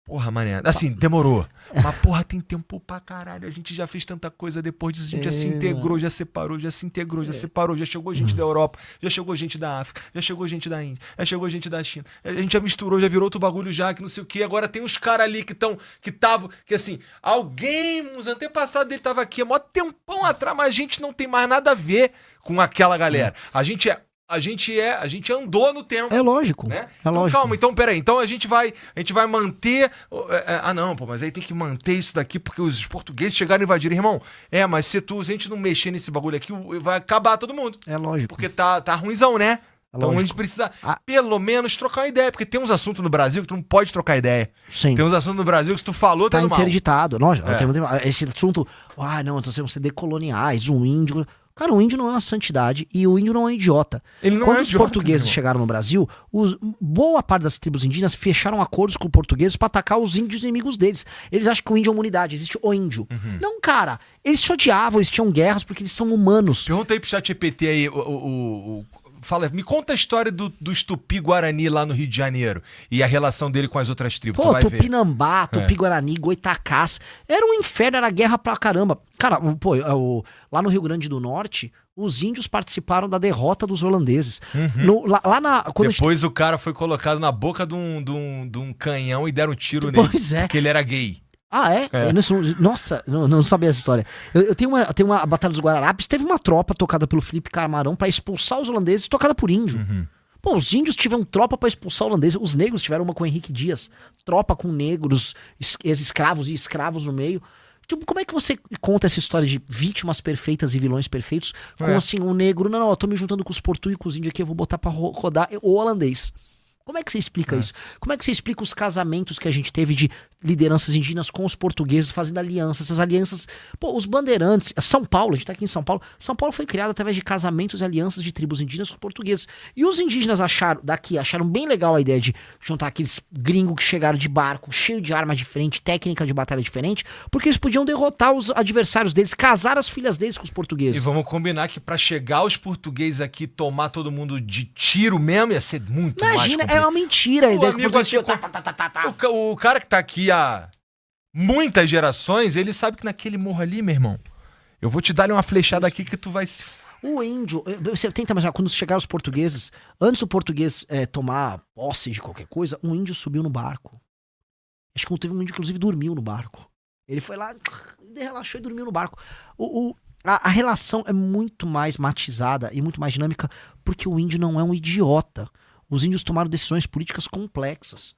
Porra, mané. Assim, demorou. Mas, porra, tem tempo pra caralho. A gente já fez tanta coisa depois disso. A gente já se integrou, já separou, já se integrou, já separou. Já chegou gente da Europa, já chegou gente da África, já chegou gente da Índia, já chegou gente da China. A gente já misturou, já virou outro bagulho já, que não sei o quê. Agora tem uns caras ali que estavam, que assim, os antepassados dele estavam aqui há mó tempão atrás, mas a gente não tem mais nada a ver com aquela galera. A gente andou no tempo. É lógico. Né? É lógico. Calma, então peraí. Então a gente vai manter. Não, pô, mas aí tem que manter isso daqui porque os portugueses chegaram e invadiram. Irmão, mas se a gente não mexer nesse bagulho aqui, vai acabar todo mundo. É lógico. Porque tá ruimzão, né? Então lógico. a gente precisa, pelo menos, trocar uma ideia. Porque tem uns assuntos no Brasil que tu não pode trocar ideia. Sim. Tem uns assuntos no Brasil que se tu falou, tá mal. interditado. Lógico. Esse assunto. Não, então vão ser decoloniais, um índio. Cara, o índio não é uma santidade e o índio não é um idiota. Quando os portugueses chegaram no Brasil, boa parte das tribos indígenas fecharam acordos com os portugueses pra atacar os índios inimigos deles. Eles acham que o índio é uma unidade, existe o índio. Não, cara. Eles se odiavam, eles tinham guerras porque eles são humanos. Pergunta aí pro ChatGPT aí, fala, me conta a história do Tupi-Guarani lá no Rio de Janeiro e a relação dele com as outras tribos. Pô, Tupinambá, Tupi-Guarani, Goitacás. Era um inferno, era guerra pra caramba. Cara, lá no Rio Grande do Norte, os índios participaram da derrota dos holandeses. Depois o cara foi colocado na boca de um canhão e deram um tiro nele. Pois é. Porque ele era gay. Ah, é? Nossa, não sabia essa história. Eu tenho uma Batalha dos Guararapes, teve uma tropa tocada pelo Felipe Camarão pra expulsar os holandeses, tocada por índio. Pô, os índios tiveram tropa pra expulsar os holandeses, os negros tiveram uma com o Henrique Dias, tropa com negros, escravos e escravos no meio. Tipo, como é que você conta essa história de vítimas perfeitas e vilões perfeitos com assim, um negro, não, eu tô me juntando com os portugueses e com os índios aqui, eu vou botar pra rodar o holandês. Como é que você explica isso? Como é que você explica os casamentos que a gente teve de lideranças indígenas com os portugueses fazendo alianças? Essas alianças... Pô, os bandeirantes... São Paulo, a gente tá aqui em São Paulo. São Paulo foi criado através de casamentos e alianças de tribos indígenas com os portugueses. E os indígenas acharam bem legal a ideia de juntar aqueles gringos que chegaram de barco, cheio de arma diferente, técnica de batalha diferente, porque eles podiam derrotar os adversários deles, casar as filhas deles com os portugueses. E vamos combinar que pra chegar os portugueses aqui tomar todo mundo de tiro mesmo ia ser muito mais complicado. É uma mentira a ideia que o cara que tá aqui há muitas gerações, ele sabe que naquele morro ali, meu irmão, eu vou te dar uma flechada aqui que tu vai se... O índio, você tenta imaginar, quando chegaram os portugueses, antes do português tomar posse de qualquer coisa, um índio subiu no barco. Acho que teve um índio, inclusive, dormiu no barco. Ele foi lá, relaxou e dormiu no barco. A relação é muito mais matizada e muito mais dinâmica porque o índio não é um idiota. Os índios tomaram decisões políticas complexas.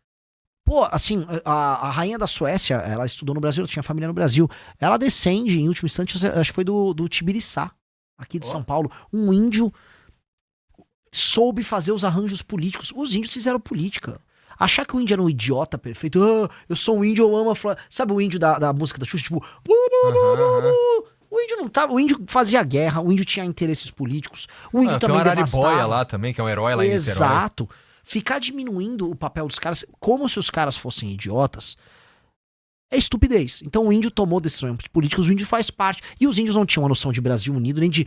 Pô, assim, a rainha da Suécia, ela estudou no Brasil, ela tinha família no Brasil. Ela descende, em última instância, acho que foi do Tibiriçá, aqui de São Paulo. Um índio soube fazer os arranjos políticos. Os índios fizeram política. Achar que o índio era um idiota perfeito. Eu sou um índio, eu amo a floresta. Sabe o índio da música da Xuxa? Tipo... O índio não tava. O índio fazia guerra, o índio tinha interesses políticos. O índio também devastava. Tem o Araribóia lá também, que é um herói lá em Niterói. Exato. Ficar diminuindo o papel dos caras, como se os caras fossem idiotas, é estupidez. Então o índio tomou decisões políticas, o índio faz parte. E os índios não tinham a noção de Brasil unido, nem de,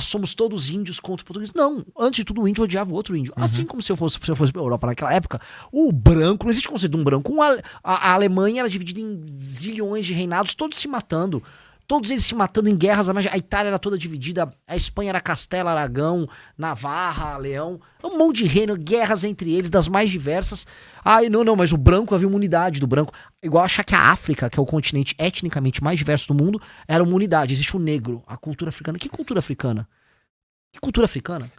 somos todos índios contra o português. Não, antes de tudo o índio odiava o outro índio. Assim como se eu fosse pra Europa naquela época, o branco, não existe conceito de um branco. A Alemanha era dividida em zilhões de reinados, todos se matando. Todos eles se matando em guerras, a Itália era toda dividida, a Espanha era Castela, Aragão, Navarra, Leão, um monte de reino, guerras entre eles, das mais diversas. Não, mas o branco, havia uma unidade do branco. Igual achar que a África, que é o continente etnicamente mais diverso do mundo, era uma unidade. Existe o negro, a cultura africana. Que cultura africana? Que cultura africana?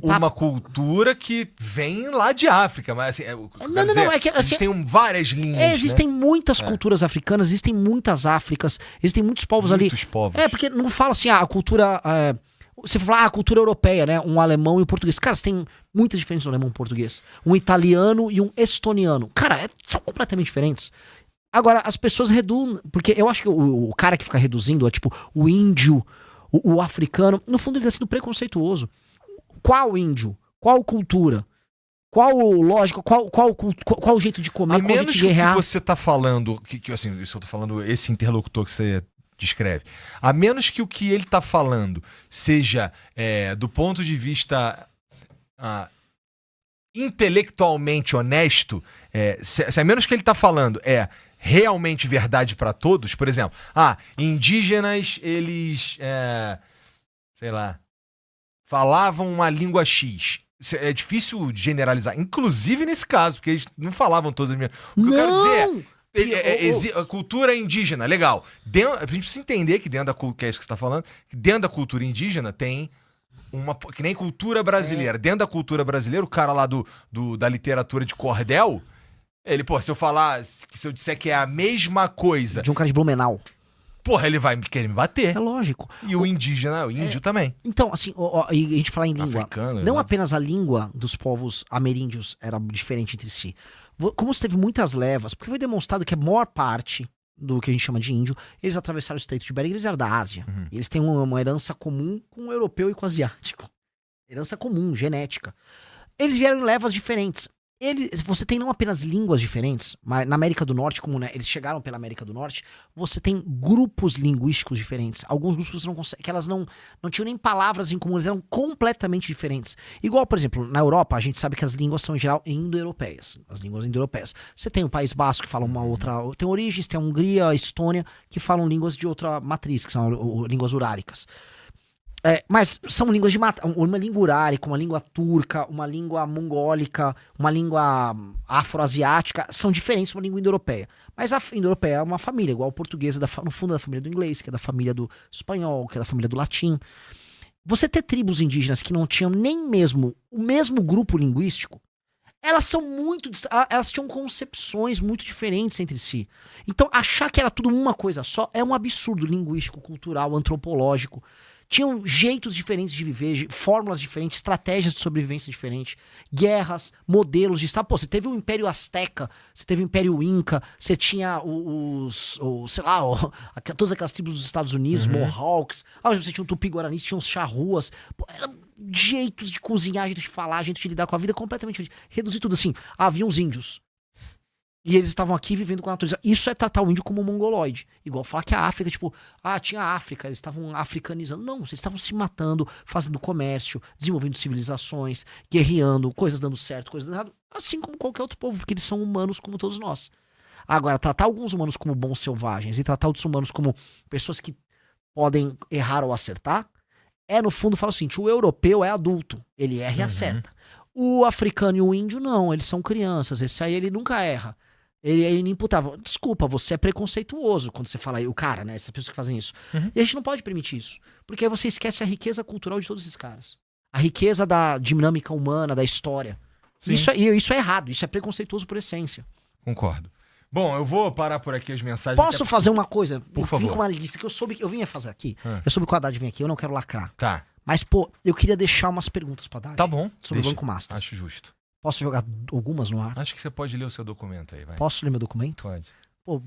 Uma cultura que vem lá de África, mas assim... É que existem várias linhas, existem muitas culturas africanas, existem muitas Áfricas, existem muitos povos ali. Muitos povos. Porque não fala assim, a cultura... você fala, a cultura europeia, né? Um alemão e um português. Cara, você tem muitas diferenças no alemão e um português. Um italiano e um estoniano. Cara, são completamente diferentes. Agora, as pessoas reduzem... Porque eu acho que o cara que fica reduzindo, tipo, o índio, o africano, no fundo ele tá sendo preconceituoso. Qual índio? Qual cultura? Qual lógica? Qual jeito de comer? Qual jeito de guerrear? A menos que você tá falando... assim, isso eu tô falando, esse interlocutor que você descreve. A menos que o que ele tá falando seja do ponto de vista intelectualmente honesto, se a menos que ele tá falando realmente verdade pra todos, por exemplo, indígenas, eles, sei lá, falavam uma língua X. É difícil generalizar, inclusive nesse caso, porque eles não falavam todas as mesmas. O que eu quero dizer a cultura indígena, legal. A gente precisa entender que dentro da que é isso que você tá falando, que dentro da cultura indígena tem que nem cultura brasileira. Dentro da cultura brasileira, o cara lá da literatura de cordel, ele, se eu disser que é a mesma coisa... De um cara de Blumenau. Porra, ele vai querer me bater. É lógico. E o indígena, o índio também. Então, assim, e a gente fala em língua. Africano, não né? apenas a língua dos povos ameríndios era diferente entre si. Como você teve muitas levas, porque foi demonstrado que a maior parte do que a gente chama de índio, eles atravessaram o Estreito de Bering, eles eram da Ásia. Eles têm uma herança comum com o europeu e com o asiático. Herança comum, genética. Eles vieram em levas diferentes. Você tem não apenas línguas diferentes, mas na América do Norte, como eles chegaram pela América do Norte, você tem grupos linguísticos diferentes. Alguns grupos você não consegue, que elas não tinham nem palavras em comum, eles eram completamente diferentes. Igual, por exemplo, na Europa, a gente sabe que as línguas são, em geral, indo-europeias. As línguas indo-europeias. Você tem o País Basco, que fala uma outra... Tem origens, tem a Hungria, a Estônia, que falam línguas de outra matriz, que são línguas uráricas. Mas são línguas de uma língua urárica, uma língua turca, uma língua mongólica, uma língua afroasiática, são diferentes de uma língua indo-europeia. Mas a indo-europeia é uma família, igual o português, no fundo é da família do inglês, que é da família do espanhol, que é da família do latim. Você ter tribos indígenas que não tinham nem mesmo o mesmo grupo linguístico, elas tinham concepções muito diferentes entre si. Então achar que era tudo uma coisa só é um absurdo linguístico, cultural, antropológico. Tinham jeitos diferentes de viver, fórmulas diferentes, estratégias de sobrevivência diferentes, guerras, modelos de Estado. Você teve o Império Azteca, você teve o Império Inca, você tinha todas aquelas tribos dos Estados Unidos, Mohawks, você tinha o Tupi-Guarani, você tinha os charruas. Eram jeitos de cozinhar, jeitos de falar, jeitos de lidar com a vida completamente diferentes. Reduzir tudo assim. Havia uns índios. E eles estavam aqui vivendo com a natureza. Isso é tratar o índio como um mongoloide. Igual falar que a África, tinha a África, eles estavam africanizando. Não, eles estavam se matando, fazendo comércio, desenvolvendo civilizações, guerreando, coisas dando certo, coisas dando errado. Assim como qualquer outro povo, porque eles são humanos como todos nós. Agora, tratar alguns humanos como bons selvagens e tratar outros humanos como pessoas que podem errar ou acertar, no fundo, fala o seguinte, o europeu é adulto, ele erra e acerta. O africano e o índio, não, eles são crianças, esse aí ele nunca erra. Ele é inimputável. Desculpa, você é preconceituoso quando você fala aí, o cara, né? Essas pessoas que fazem isso. E a gente não pode permitir isso. Porque aí você esquece a riqueza cultural de todos esses caras. A riqueza da dinâmica humana, da história. Isso é errado, isso é preconceituoso por essência. Concordo. Bom, eu vou parar por aqui as mensagens. Posso fazer uma coisa? Por favor. Vim com uma lista que eu vinha fazer aqui. Eu soube que o Haddad vem aqui, eu não quero lacrar. Tá. Mas, eu queria deixar umas perguntas pro Haddad. Tá bom. Sobre o Banco Master. Acho justo. Posso jogar algumas no ar? Acho que você pode ler o seu documento aí, vai. Posso ler meu documento? Pode. Pô,